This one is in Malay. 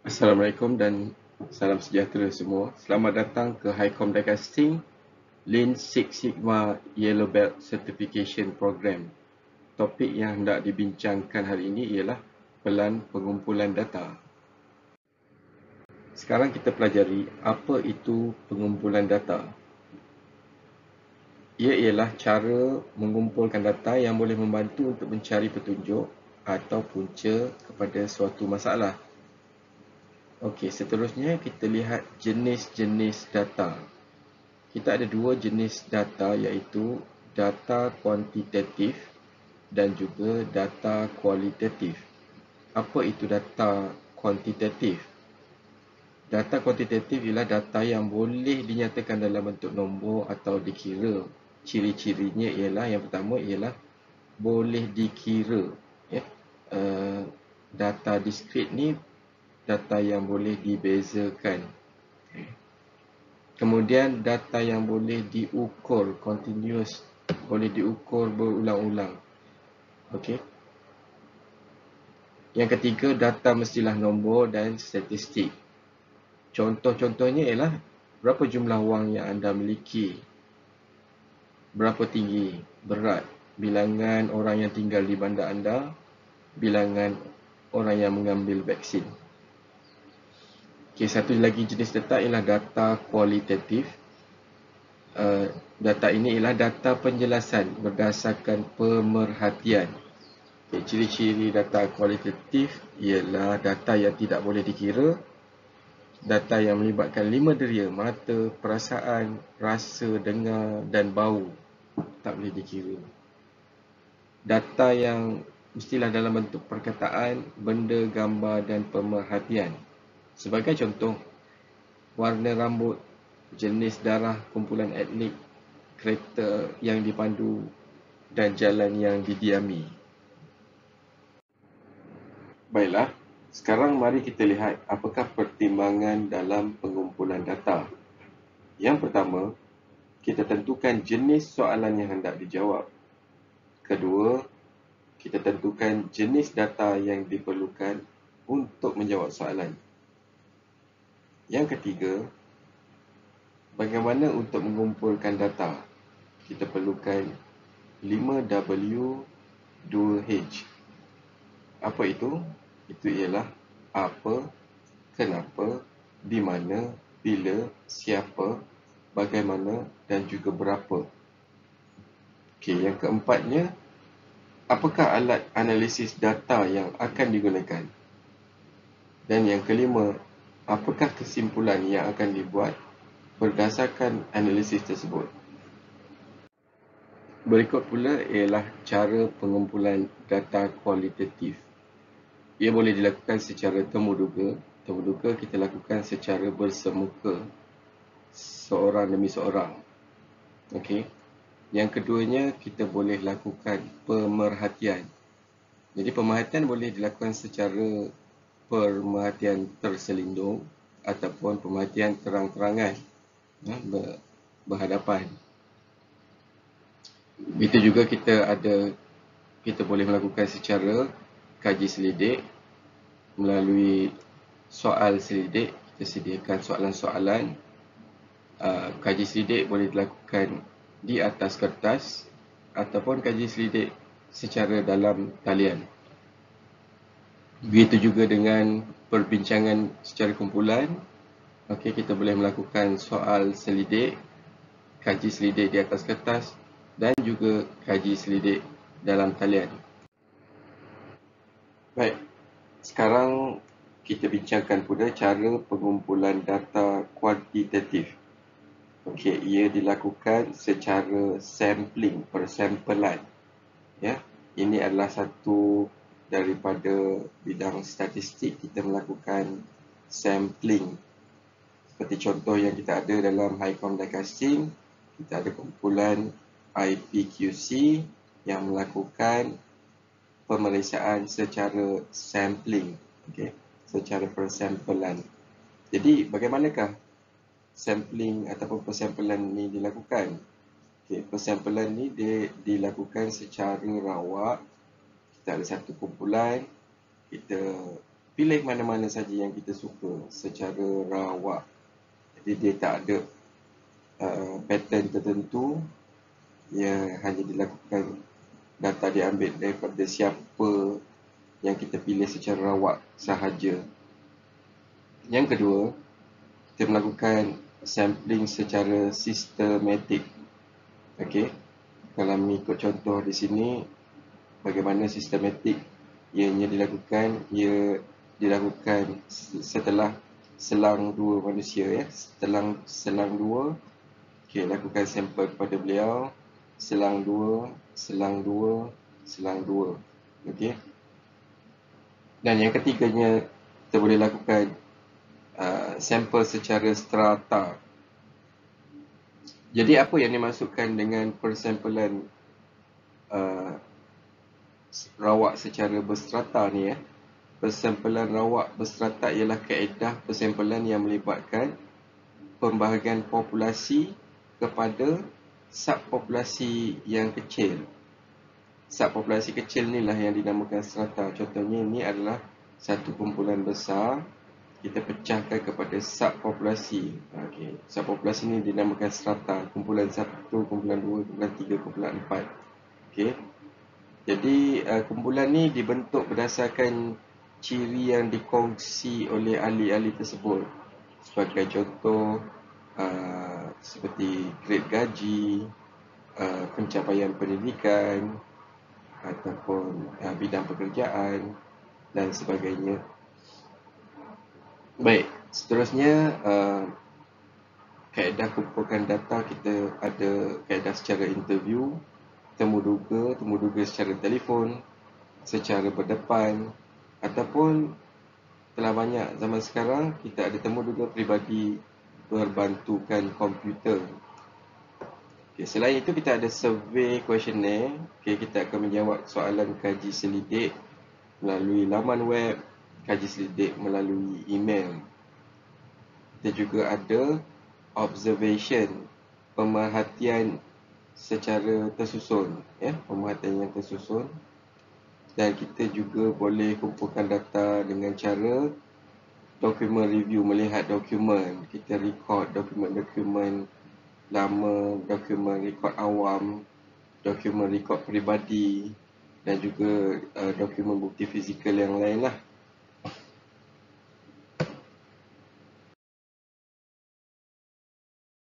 Assalamualaikum dan salam sejahtera semua. Selamat datang ke Highcom Diecasting Lean Six Sigma Yellow Belt Certification Program. Topik yang hendak dibincangkan hari ini ialah pelan pengumpulan data. Sekarang kita pelajari apa itu pengumpulan data. Ia ialah cara mengumpulkan data yang boleh membantu untuk mencari petunjuk atau punca kepada suatu masalah. Okey, seterusnya kita lihat jenis-jenis data. Kita ada dua jenis data, iaitu data kuantitatif dan juga data kualitatif. Apa itu data kuantitatif? Data kuantitatif ialah data yang boleh dinyatakan dalam bentuk nombor atau dikira. Ciri-cirinya ialah, yang pertama ialah boleh dikira. Data diskrit ni data yang boleh dibezakan. Kemudian data yang boleh diukur, continuous, boleh diukur berulang-ulang. Okey. Yang ketiga, data mestilah nombor dan statistik. Contoh-contohnya ialah berapa jumlah wang yang anda miliki, berapa tinggi, berat, bilangan orang yang tinggal di bandar anda, bilangan orang yang mengambil vaksin. Okey, satu lagi jenis data ialah data kualitatif. Data ini ialah data penjelasan berdasarkan pemerhatian. Okay, ciri-ciri data kualitatif ialah data yang tidak boleh dikira, data yang melibatkan 5 deria, mata, perasaan, rasa, dengar dan bau, tak boleh dikira. Data yang mestilah dalam bentuk perkataan, benda, gambar dan pemerhatian. Sebagai contoh, warna rambut, jenis darah, kumpulan etnik, kereta yang dipandu dan jalan yang didiami. Baiklah, sekarang mari kita lihat apakah pertimbangan dalam pengumpulan data. Yang pertama, kita tentukan jenis soalan yang hendak dijawab. Kedua, kita tentukan jenis data yang diperlukan untuk menjawab soalan. Yang ketiga, bagaimana untuk mengumpulkan data? Kita perlukan 5W 2H. Apa itu? Itu ialah apa, kenapa, di mana, bila, siapa, bagaimana dan juga berapa. Okey, yang keempatnya, apakah alat analisis data yang akan digunakan? Dan yang kelima, apakah kesimpulan yang akan dibuat berdasarkan analisis tersebut? Berikut pula ialah cara pengumpulan data kualitatif. Ia boleh dilakukan secara temuduga. Temuduga kita lakukan secara bersemuka, seorang demi seorang. Okey. Yang keduanya, kita boleh lakukan pemerhatian. Jadi pemerhatian boleh dilakukan secara pemerhatian terselindung ataupun pemerhatian terang-terangan, berhadapan. Itu juga kita boleh melakukan secara kaji selidik melalui soal selidik. Kita sediakan soalan-soalan. Kaji selidik boleh dilakukan di atas kertas ataupun kaji selidik secara dalam talian. Begitu juga dengan perbincangan secara kumpulan. Okey, kita boleh melakukan soal selidik, kaji selidik di atas kertas dan juga kaji selidik dalam talian. Baik, sekarang kita bincangkan pula cara pengumpulan data kuantitatif. Okey, ia dilakukan secara sampling, persampelan. Ya, ini adalah satu daripada bidang statistik, kita melakukan sampling. Seperti contoh yang kita ada dalam Highcom Diecasting, kita ada kumpulan IPQC yang melakukan pemeriksaan secara sampling, okay, secara persampelan. Jadi bagaimanakah sampling ataupun persampelan ini dilakukan? Okay, persampelan ini dilakukan secara rawak. Kita ada satu kumpulan, kita pilih mana-mana saja yang kita suka secara rawak. Jadi dia tak ada pattern tertentu, yang hanya dilakukan, data diambil daripada siapa yang kita pilih secara rawak sahaja. Yang kedua, kita melakukan sampling secara sistematik. Okey, kalau mengikut contoh di sini, bagaimana sistematik ianya dilakukan? Ia dilakukan setelah selang dua manusia, ya. Selang dua, okey, lakukan sampel kepada beliau. Selang dua, selang dua, selang dua. Okey. Dan yang ketiganya, kita boleh lakukan sampel secara strata. Jadi apa yang dimaksudkan dengan persampelan rawak secara berstrata ni, ya? Persampelan rawak berstrata ialah kaedah persampelan yang melibatkan pembahagian populasi kepada subpopulasi yang kecil. Subpopulasi kecil inilah yang dinamakan strata. Contohnya, ini adalah satu kumpulan besar, kita pecahkan kepada subpopulasi. Okey, subpopulasi ini dinamakan strata. Kumpulan 1, kumpulan 2, kumpulan 3, kumpulan 4. Okey. Jadi kumpulan ni dibentuk berdasarkan ciri yang dikongsi oleh ahli-ahli tersebut. Sebagai contoh, seperti grade gaji, pencapaian pendidikan, ataupun bidang pekerjaan dan sebagainya. Baik, seterusnya kaedah kumpulkan data, kita ada kaedah secara interview, temu duga secara telefon, secara berdepan, ataupun telah banyak zaman sekarang kita ada temu duga peribadi berbantukan komputer. Okay, selain itu kita ada survey questionnaire. Okay, kita akan menjawab soalan kaji selidik melalui laman web, kaji selidik melalui email. Kita juga ada observation, pemerhatian secara tersusun, ya, pemerhatian yang tersusun. Dan kita juga boleh kumpulkan data dengan cara dokumen review, melihat dokumen. Kita record dokumen-dokumen lama, dokumen rekod awam, dokumen rekod peribadi, dan juga dokumen bukti fizikal yang lain lah.